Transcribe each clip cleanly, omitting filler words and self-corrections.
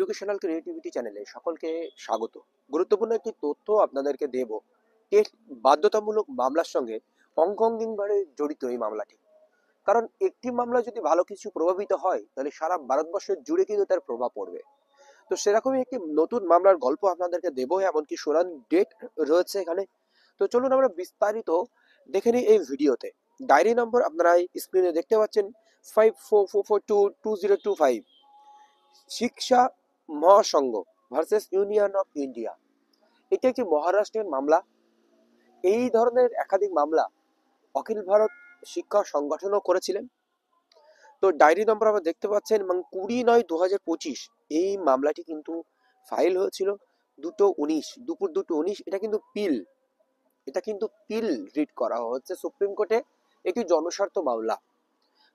Educational creativity চ্যানেলে সকলকে স্বাগত। গুরুত্বপূর্ণ একটি তথ্য আপনাদেরকে দেব। টেট বাধ্যতামূলক মামলার সঙ্গে অঙ্গাঙ্গিভাবে জড়িত এই মামলাটি। কারণ একটি মামলা যদি ভালো কিছু প্রভাবিত হয় তাহলে সারা ভারতবর্ষের জুড়ে কিন্তু তার প্রভাব পড়বে। তো সেরকমই একটি নতুন মামলার গল্প আপনাদেরকে দেবো, এমনকি শুনানি ডেট রয়েছে এখানে। তো চলুন আমরা বিস্তারিত দেখে নিই এই ভিডিওতে। ডায়েরি নম্বর আপনারা স্ক্রিনে দেখতে পাচ্ছেন 5444222025। শিক্ষা মহাসংঘ ভার্সেস ইউনিয়ন অফ ইন্ডিয়া। এটি একটি মহারাষ্ট্রের মামলা। এই ধরনের একাধিক মামলা অখিল ভারত শিক্ষা সংগঠনও করেছিলেন। তো ডায়েরি নম্বর আমরা দেখতে পাচ্ছেন এবং 20/9/2025 এই মামলাটি কিন্তু ফাইল হয়েছিল 2:19 দুপুর 2:19। এটা কিন্তু পিল রিড করা হচ্ছে সুপ্রিম কোর্টে। একটি জনস্বার্থ মামলা।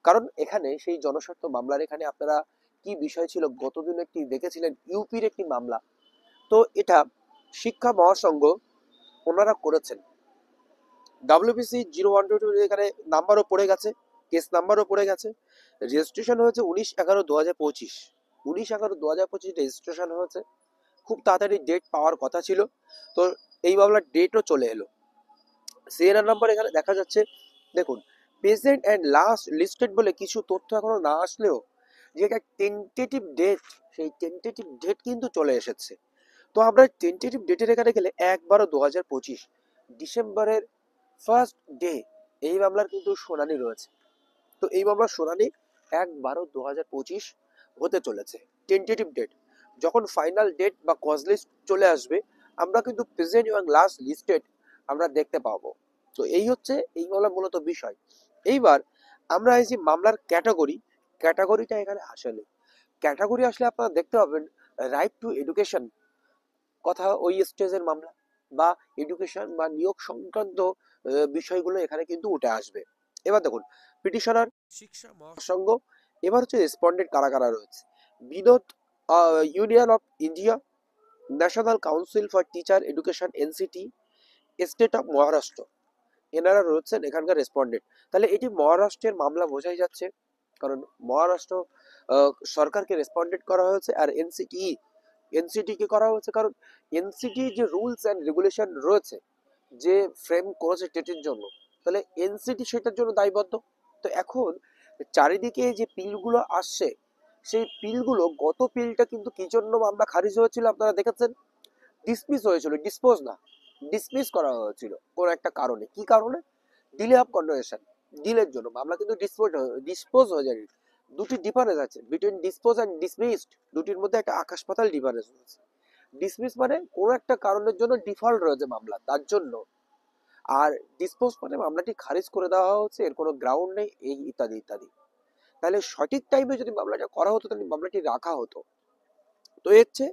কারণ এখানে সেই জনস্বার্থ মামলার এখানে আপনারা কি বিষয় ছিল গতদিন একটি দেখেছিলেন, ইউপির একটি মামলা। তো এটা শিক্ষা মহাসংঘ ওনারা করেছেন। WBC 0122 এখানে নাম্বারও পড়ে গেছে, কেস নাম্বারও পড়ে গেছে। রেজিস্ট্রেশন হয়েছে 19/11/2025। 19/11/2025 রেজিস্ট্রেশন হয়েছে। খুব তাড়াতাড়ি ডেট পাওয়ার কথা ছিল। তো এই মামলার ডেটও চলে এলো। সিএনআর নাম্বার এখানে দেখা যাচ্ছে। দেখুন, প্রেজেন্ট অ্যান্ড লাস্ট লিস্টেড বলে কিছু তথ্য এখনো না আসলেও যে একটা টেন্টেটিভ ডেট, সেই টেন্টেটিভ ডেট কিন্তু চলে এসেছে। তো আমরা টেন্টেটিভ ডেটের এখানে গেলে 1/12/2025 ডিসেম্বরের ফার্স্ট ডে এই মামলার কিন্তু শুনানি রয়েছে। তো এই মামলার শুনানি 1/12/2025 হতে চলেছে। টেন্টেটিভ ডেট যখন ফাইনাল ডেট বা কজ লিস্ট চলে আসবে আমরা কিন্তু প্রেজেন্ট এবং লাস্ট লিস্টেড আমরা দেখতে পাবো। তো এই হচ্ছে এই মামলার মূলত বিষয়। এইবার আমরা এই যে মামলার ক্যাটাগরিটা এখানে আসলে ক্যাটাগরি আসলে আপনারা দেখতে পাবেন রাইট টু এডুকেশন কথা ওই স্টেজের মামলা বা এডুকেশন বা নিয়োগ সংক্রান্ত বিষয়গুলো এখানে কিন্তু উঠে আসবে। এবার দেখুন, পিটিশনার শিক্ষা মহাসংঘ। এবার হচ্ছে রেসপন্ডেন্ট কারা কারা রয়েছে। Vinod union of India, national council for teacher education NCT, state of Maharashtra, এনারা রয়েছেন এখানকার রেসপন্ডেন্ট। তাহলে এটি মহারাষ্ট্রের মামলা বোঝাই যাচ্ছে, কারণ মহারাষ্ট্র সরকারকে রেসপন্ডেন্ট করা হয়েছে। আর এনসিটি কে করা হয়েছে কারণ এনসিটি যে রুলস অ্যান্ড রেগুলেশন রয়েছে যে ফ্রেম করেছে টেটের জন্য, তাহলে এনসিটি সেটার জন্য দায়বদ্ধ। তো এখন চারিদিকে যে পিলগুলো আসছে সেই পিলগুলো, গত পিলটা কিন্তু কি জন্য মামলা খারিজ হয়েছিল আপনারা দেখেছেন, ডিসমিস হয়েছিল, ডিসমিস করা হয়েছিল কোন একটা কারণে। কি কারণে? ডিলে অফ কন্ডোনেশন, ডিলের জন্য মামলা কিন্তু ডিসপোজ হয়ে যায়। দুটি ডিফারেন্স আছে বিটুইন ডিসপোজ অ্যান্ড ডিসমিসড, দুটির মধ্যে একটা আকাশ পাতাল ডিফারেন্স রয়েছে। ডিসমিস মানে কোন একটা কারণের জন্য ডিফল্ট রয়েছে মামলা, তার জন্য। আর ডিসপোজ মানে মামলাটি খারিজ করে দেওয়া হচ্ছে, এর কোনো গ্রাউন্ড নেই, এই ইত্যাদি ইত্যাদি। তাহলে সঠিক টাইমে যদি মামলাটা করা হতো তাহলে মামলাটি রাখা হতো। তো হচ্ছে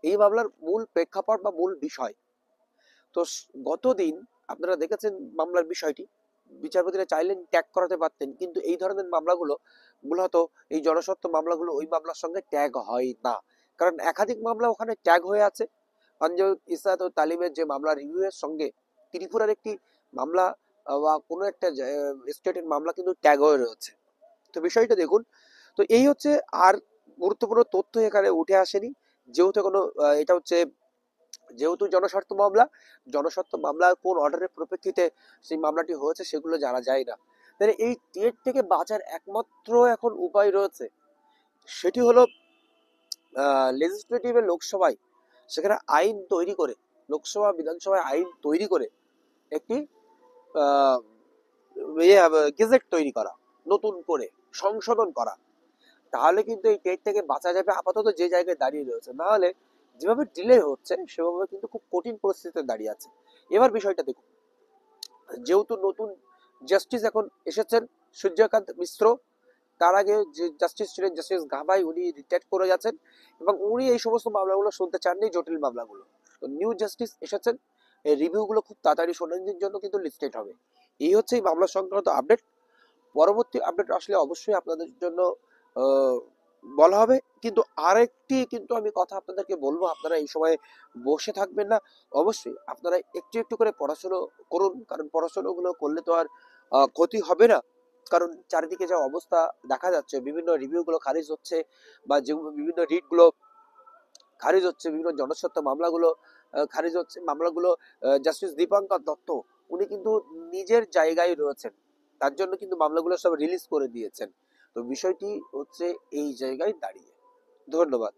এই মামলার মূল প্রেক্ষাপট বা মূল বিষয়। তো গতদিন আপনারা দেখেছেন মামলার বিষয়টি, বিচারপতিরা চাইলেন ট্যাগ করাতে পারতেন, কিন্তু এই ধরনের মামলাগুলো মূলত এই জনস্বার্থ মামলাগুলো ওই মামলার সঙ্গে ট্যাগ হয় না। কারণ একাধিক মামলা ওখানে ট্যাগ হয়ে আছে। পাঞ্জাব ইসাত ও তালিমের যে মামলা রিভিউ এর সঙ্গে ত্রিপুরার একটি মামলা বা কোনো একটা স্টেটের মামলা কিন্তু ট্যাগ হয়ে রয়েছে। তো বিষয়টা দেখুন। তো এই হচ্ছে, আর গুরুত্বপূর্ণ তথ্য এখানে উঠে আসেনি। যেহেতু কোনো এটা হচ্ছে যেহেতু জনস্বার্থ মামলা কোন অর্ডারের পরিপ্রেক্ষিতে সেই মামলাটি হয়েছে সেগুলো জানা যায় না। তাহলে এই টেট থেকে বাঁচার একমাত্র এখন উপায় রয়েছে, সেটি হলো লেজিসলেটিভের লোকসভায় সেখানে আইন তৈরি করে, লোকসভা বিধানসভায় আইন তৈরি করে একটি গেজেট তৈরি করা, নতুন করে সংশোধন করা। তাহলে কিন্তু এই টেট থেকে বাঁচা যাবে আপাতত যে জায়গায় দাঁড়িয়ে রয়েছে। না হলে যেভাবে ডিলে হচ্ছে সেভাবে কিন্তু খুব কঠিন পরিস্থিতিতে দাঁড়িয়ে আছে। এবার বিষয়টা দেখুন, যেহেতু নতুন জাস্টিস এখন এসেছেন সূর্যকান্ত মিশ্র, তার আগে যে জাস্টিস ছিলেন জাস্টিস গাভাই, উনি রিটায়ার করে যাচ্ছেন এবং উনি এই সমস্ত মামলাগুলো শুনতে চাননি, জটিল মামলাগুলো। তো নিউ জাস্টিস এসেছেন, এই রিভিউগুলো খুব তাড়াতাড়ি শুনানির জন্য কিন্তু লিস্টেড হবে। এই হচ্ছে এই মামলা সংক্রান্ত আপডেট। পরবর্তী আপডেট আসলে অবশ্যই আপনাদের জন্য বলা হবে। কিন্তু আরেকটি কিন্তু আমি কথা আপনাদেরকে বলবো, আপনারা এই সময় বসে থাকবেন না। অবশ্যই আপনারা একটু একটু করে পড়াশোনা করুন, কারণ পড়াশোনাগুলো করলে তো আর ক্ষতি হবে না। কারণ চারিদিকে যা অবস্থা দেখা যাচ্ছে, বিভিন্ন রিভিউ গুলো খারিজ হচ্ছে বা যে বিভিন্ন রিট গুলো খারিজ হচ্ছে, বিভিন্ন জনস্বার্থ মামলাগুলো খারিজ হচ্ছে, মামলাগুলো জাস্টিস দীপঙ্কর দত্ত উনি কিন্তু নিজের জায়গায় রয়েছেন, তার জন্য কিন্তু মামলাগুলো সব রিলিজ করে দিয়েছেন। তো বিষয়টি হচ্ছে এই জায়গায় দাঁড়িয়ে। ধন্যবাদ।